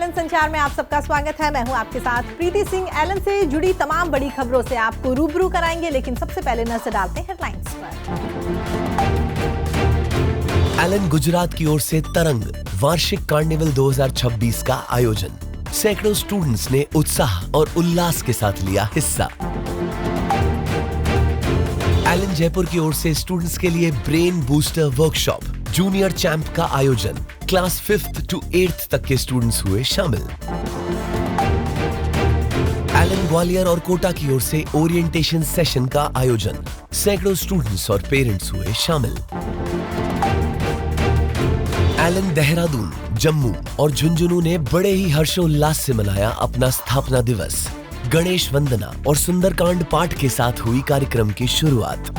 Elon संचार में आप सबका स्वागत है। मैं हूं आपके साथ प्रीति सिंह। एलन से जुड़ी तमाम बड़ी खबरों से आपको रूबरू कराएंगे, लेकिन सबसे पहले नजर डालते हैं हेडलाइंस पर। एलन गुजरात की ओर से तरंग वार्षिक कार्निवल 2026 का आयोजन। सैकड़ों स्टूडेंट्स ने उत्साह और उल्लास के साथ लिया हिस्सा। एलन जयपुर की ओर से स्टूडेंट्स के लिए brain booster workshop, junior champ का आयोजन। क्लास 5th to 8th तक के स्टूडेंट्स हुए शामिल। एलन ग्वालियर और कोटा की ओर से ओरिएंटेशन सेशन का आयोजन। सैकड़ों स्टूडेंट्स और पेरेंट्स हुए शामिल। एलन देहरादून, जम्मू और झुंझुनू ने बड़े ही हर्षोल्लास से मनाया अपना स्थापना दिवस। गणेश वंदना और सुंदरकांड पाठ के साथ हुई कार्यक्रम की शुरुआत।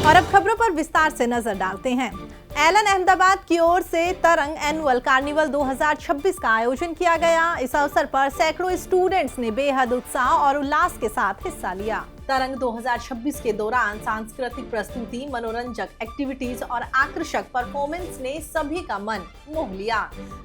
और अब खबरों पर विस्तार से नजर डालते हैं। एलन अहमदाबाद की ओर से तरंग एनुअल कार्निवल 2026 का आयोजन किया गया। इस अवसर पर सैकड़ों स्टूडेंट्स ने बेहद उत्साह और उल्लास के साथ हिस्सा लिया। तरंग 2026 के दौरान सांस्कृतिक प्रस्तुति, मनोरंजक एक्टिविटीज और आकर्षक परफॉर्मेंस ने सभी का मन मोह लिया।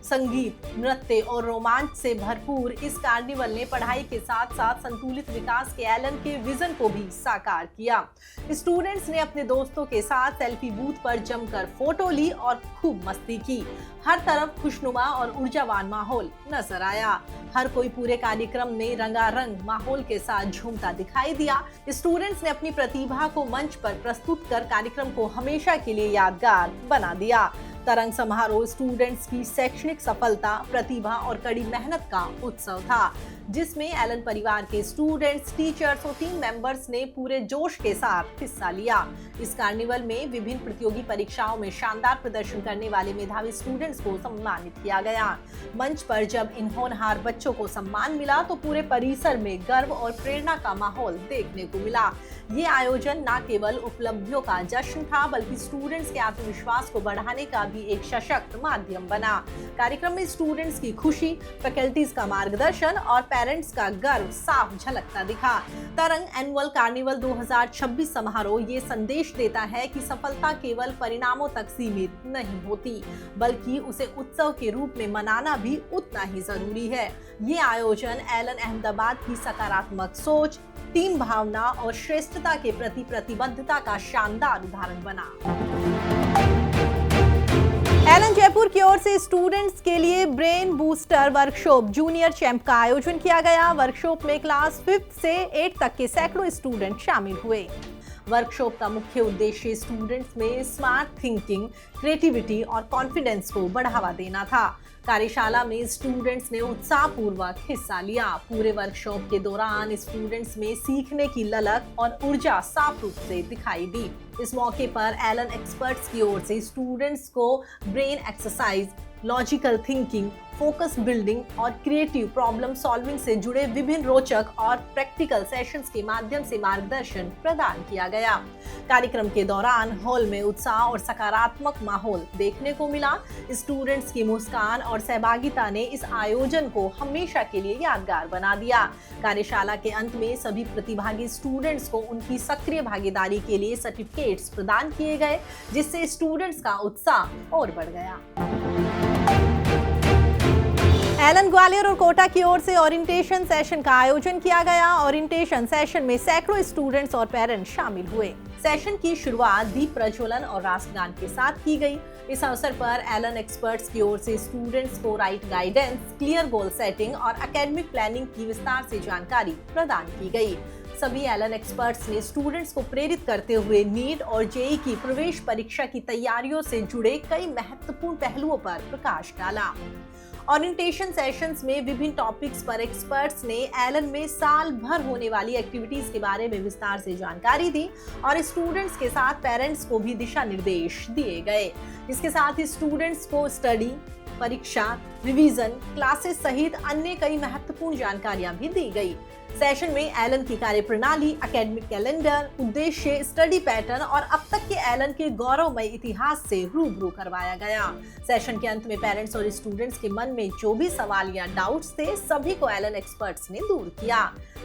संगीत, नृत्य और रोमांच से भरपूर इस कार्निवल ने पढ़ाई के साथ साथ संतुलित विकास के एलन के विजन को भी साकार किया। स्टूडेंट्स ने अपने दोस्तों के साथ सेल्फी बूथ पर जमकर फोटो ली और खूब मस्ती की। हर तरफ खुशनुमा और ऊर्जावान माहौल नजर आया। हर कोई पूरे कार्यक्रम में रंगारंग माहौल के साथ झूमता दिखाई दिया। स्टूडेंट्स ने अपनी प्रतिभा को मंच पर प्रस्तुत कर कार्यक्रम को हमेशा के लिए यादगार बना दिया। तरंग समारोह स्टूडेंट्स की शैक्षणिक सफलता, प्रतिभा और कड़ी मेहनत का उत्सव था, जिसमें एलन परिवार के स्टूडेंट्स, टीचर्स और टीम मेंबर्स ने पूरे जोश के साथ हिस्सा लिया। इस कार्निवल में विभिन्न प्रतियोगी परीक्षाओं में शानदार प्रदर्शन करने वाले मेधावी स्टूडेंट्स को सम्मानित किया गया। मंच पर जब इन होनहार बच्चों को सम्मान मिला तो पूरे परिसर में गर्व और प्रेरणा का माहौल देखने को मिला। ये आयोजन न केवल उपलब्धियों का जश्न था, बल्कि स्टूडेंट्स के आत्मविश्वास को बढ़ाने का भी एक सशक्त माध्यम बना। कार्यक्रम में स्टूडेंट्स की खुशी, फैकल्टीज का मार्गदर्शन और पेरेंट्स का गर्व साफ झलकता दिखा। तरंग एनुअल कार्निवल 2026 समारोह ये संदेश देता है कि सफलता केवल परिणामों तक सीमित नहीं होती, बल्कि उसे उत्सव के रूप में मनाना भी उतना ही जरूरी है। ये आयोजन एलन अहमदाबाद की सकारात्मक सोच, टीम भावना और श्रेष्ठता के प्रति प्रतिबद्धता का शानदार उदाहरण बना। एलन जयपुर की ओर से स्टूडेंट्स के लिए brain booster workshop, junior champ का आयोजन किया गया। वर्कशॉप में क्लास 5th से 8th तक के सैकड़ों स्टूडेंट शामिल हुए। वर्कशॉप का मुख्य उद्देश्य स्टूडेंट्स में स्मार्ट थिंकिंग, क्रिएटिविटी और कॉन्फिडेंस को बढ़ावा देना था। कार्यशाला में स्टूडेंट्स ने उत्साहपूर्वक हिस्सा लिया। पूरे वर्कशॉप के दौरान स्टूडेंट्स में सीखने की ललक और ऊर्जा साफ रूप से दिखाई दी। इस मौके पर एलन एक्सपर्ट्स की ओर से स्टूडेंट्स को brain exercise, logical thinking, focus building और क्रिएटिव प्रॉब्लम सॉल्विंग से जुड़े विभिन्न रोचक और प्रैक्टिकल सेशंस के माध्यम से मार्गदर्शन प्रदान किया गया। कार्यक्रम के दौरान हॉल में उत्साह और सकारात्मक माहौल देखने को मिला। स्टूडेंट्स की मुस्कान और सहभागिता ने इस आयोजन को हमेशा के लिए यादगार बना दिया। कार्यशाला के अंत में सभी प्रतिभागी स्टूडेंट्स को उनकी सक्रिय भागीदारी के लिए सर्टिफिकेट्स प्रदान किए गए, जिससे स्टूडेंट्स का उत्साह और बढ़ गया। एलन ग्वालियर और कोटा की ओर से ओरिएंटेशन सेशन का आयोजन किया गया। ओरिएंटेशन सेशन में सैकड़ों स्टूडेंट्स और पेरेंट्स शामिल हुए। सेशन की शुरुआत दीप प्रज्वलन और राष्ट्रगान के साथ की गई। इस अवसर पर एलन एक्सपर्ट्स की ओर से स्टूडेंट्स को right guidance, clear goal setting और एकेडमिक प्लानिंग की विस्तार से जानकारी प्रदान की गई। सभी एलन एक्सपर्ट्स ने स्टूडेंट्स को प्रेरित करते हुए नीट और जेईई की प्रवेश परीक्षा की तैयारियों से जुड़े कई महत्वपूर्ण पहलुओं पर प्रकाश डाला। ओरिएंटेशन सेशंस में विभिन्न टॉपिक्स पर एक्सपर्ट्स ने एलन में साल भर होने वाली एक्टिविटीज के बारे में विस्तार से जानकारी दी और स्टूडेंट्स के साथ पेरेंट्स को भी दिशा निर्देश दिए गए। इसके साथ ही स्टूडेंट्स को स्टडी, परीक्षा, रिवीजन, क्लासेस सहित अन्य कई महत्वपूर्ण जानकारियां भी दी गई। सेशन में एलन की कार्यप्रणाली, एकेडमिक कैलेंडर, उद्देश्य, स्टडी पैटर्न और अब तक के एलन के गौरवमय इतिहास से रूबरू करवाया गया। सेशन के अंत में पेरेंट्स और स्टूडेंट्स के मन में जो भी सवाल या डाउट्स थे, सभी को एलन एक्सपर्ट्स ने दूर किया।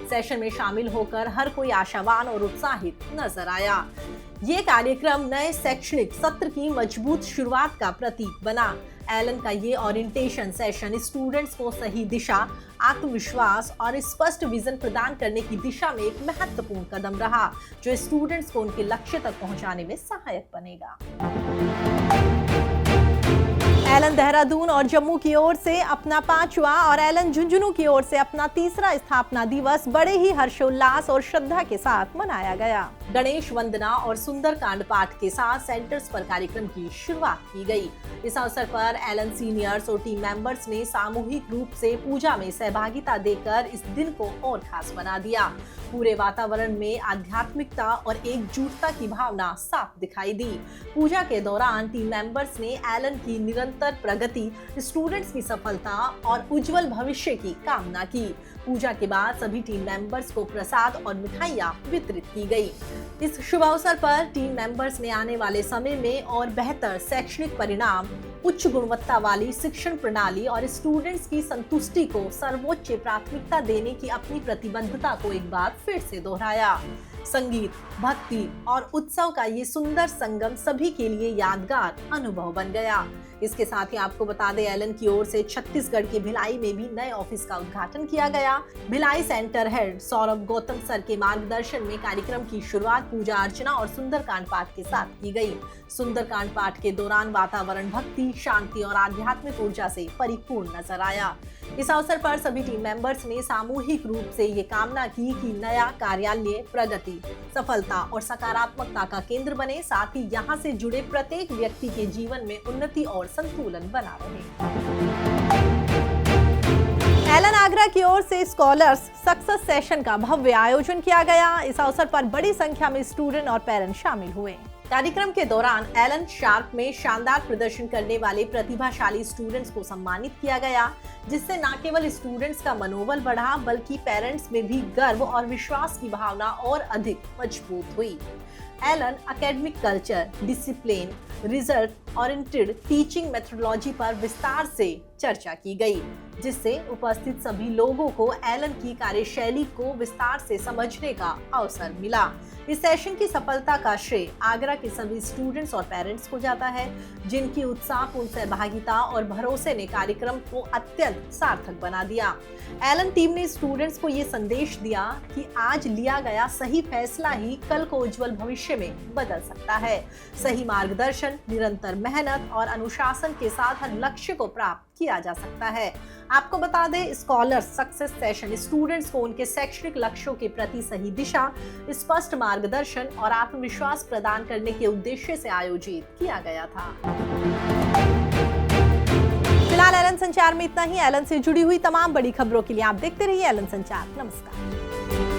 सेशन में शामिल होकर हर कोई आशावान और उत्साहित नजर आया। ये कार्यक्रम नए शैक्षणिक सत्र की मजबूत शुरुआत का प्रतीक बना। एलन का ये ओरिएंटेशन सेशन स्टूडेंट्स को सही दिशा, आत्मविश्वास और स्पष्ट विजन प्रदान करने की दिशा में एक महत्वपूर्ण कदम रहा, जो स्टूडेंट्स को उनके लक्ष्य तक पहुंचाने में सहायक बनेगा। एलन देहरादून और जम्मू की ओर से अपना 5वां और एलन झुंझुनू की ओर से अपना 3रा स्थापना दिवस बड़े ही हर्षोल्लास और श्रद्धा के साथ मनाया गया। गणेश वंदना और सुंदरकांड पाठ के साथ सेंटर्स पर कार्यक्रम की शुरुआत की गई। इस अवसर पर एलन सीनियर्स और टीम मेंबर्स ने सामूहिक रूप से पूजा में सहभागिता देकर इस दिन को और खास बना दिया। पूरे वातावरण में आध्यात्मिकता और एकजुटता की भावना साफ दिखाई दी। पूजा के दौरान टीम मेंबर्स ने एलन की निरंतर प्रगति, स्टूडेंट्स की सफलता और उज्जवल भविष्य की कामना की। पूजा के बाद सभी टीम मेंबर्स को प्रसाद और मिठाइयां वितरित की गई। इस शुभ अवसर पर टीम मेंबर्स ने आने वाले समय में और बेहतर शैक्षणिक परिणाम, उच्च गुणवत्ता वाली शिक्षण प्रणाली और स्टूडेंट्स की संतुष्टि को सर्वोच्च प्राथमिकता देने की अपनी प्रतिबद्धता को एक बार फिर से दोहराया। संगीत, भक्ति और उत्सव का ये सुंदर संगम सभी के लिए यादगार अनुभव बन गया। इसके साथ ही आपको बता दें, एलन की ओर से छत्तीसगढ़ के भिलाई में भी नए ऑफिस का उद्घाटन किया गया। Bhilai centre head Saurabh Gautam sir के मार्गदर्शन में कार्यक्रम की शुरुआत पूजा अर्चना और सुंदरकांड पाठ के साथ की गई। सुंदरकांड पाठ के दौरान वातावरण भक्ति, शांति और आध्यात्मिक ऊर्जा से परिपूर्ण नजर आया। इस अवसर पर सभी टीम मेंबर्स ने सामूहिक रूप से ये कामना की कि नया कार्यालय प्रगति, सफलता और सकारात्मकता का केंद्र बने, साथ ही यहाँ से जुड़े प्रत्येक व्यक्ति के जीवन में उन्नति और संतुलन बना रहे। एलन आगरा की ओर से स्कॉलर्स सक्सेस सेशन का भव्य आयोजन किया गया। इस अवसर पर बड़ी संख्या में स्टूडेंट और पेरेंट्स शामिल हुए। कार्यक्रम के दौरान एलन शार्प में शानदार प्रदर्शन करने वाले प्रतिभाशाली स्टूडेंट्स को सम्मानित किया गया, जिससे न केवल स्टूडेंट्स का मनोबल बढ़ा बल्कि पेरेंट्स में भी गर्व और विश्वास की भावना और अधिक मजबूत हुई। Allen academic culture, discipline, result oriented teaching methodology पर विस्तार से चर्चा की गई, जिससे उपस्थित सभी लोगों को एलन की कार्यशैली को विस्तार से समझने का अवसर मिला। इस सेशन की सफलता का श्रेय आगरा के सभी स्टूडेंट्स और पेरेंट्स को जाता है, जिनकी उत्साहपूर्ण सहभागिता और भरोसे ने कार्यक्रम को अत्यंत सार्थक बना दिया। एलन टीम ने स्टूडेंट्स को ये संदेश दिया कि आज लिया गया सही फैसला ही कल को उज्जवल भविष्य में बदल सकता है। सही मार्गदर्शन, निरंतर मेहनत और अनुशासन के साथ हर लक्ष्य को प्राप्त किया जा सकता है। आपको बता दें, स्कॉलर सक्सेस सेशन स्टूडेंट्स को उनके शैक्षणिक लक्ष्यों के प्रति सही दिशा, स्पष्ट मार्गदर्शन और आत्मविश्वास प्रदान करने के उद्देश्य से आयोजित किया गया था। फिलहाल एलन संचार में इतना ही। एलन से जुड़ी हुई तमाम बड़ी खबरों के लिए आप देखते रहिए एलन संचार। नमस्कार।